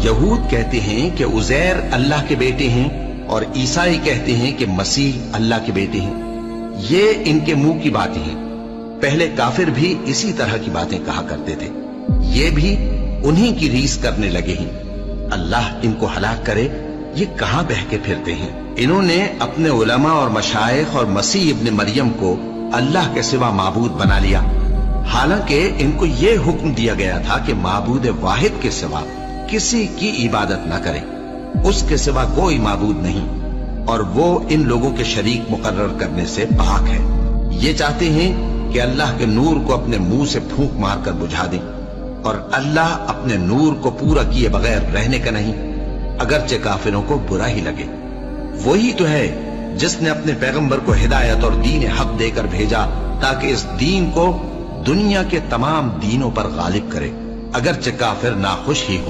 यहूद कहते हैं कि उज़ैर अल्लाह के बेटे हैं और ईसाई कहते हैं कि मसीह अल्लाह के बेटे हैं। ये इनके मुंह की बातें हैं। पहले काफिर भी इसी तरह की बातें कहा करते थे, ये भी उन्हीं की रीस करने लगे हैं। अल्लाह इनको हलाक करे, ये कहां बह के फिरते हैं। इन्होंने अपने उलमा और मशाइख और मसीह इब्न मरियम को अल्लाह के सिवा माबूद बना लिया, हालांकि इनको ये हुक्म दिया गया था कि माबूद वाहिद के सिवा किसी की इबादत न करें, उसके सिवा कोई माबूद नहीं, और वो इन लोगों के शरीक मुकर्रर करने से पाक है। ये चाहते हैं कि अल्लाह के नूर को अपने मुंह से फूंक मारकर बुझा दें, और अल्लाह अपने नूर को पूरा किए बगैर रहने का नहीं, अगरचे काफिरों को बुरा ही लगे। वही तो है जिसने अपने पैगंबर को हिदायत और दीन हक देकर भेजा ताकि इस दीन को दुनिया के तमाम दीनों पर गालिब करे, अगरचे काफिर नाखुश ही हो।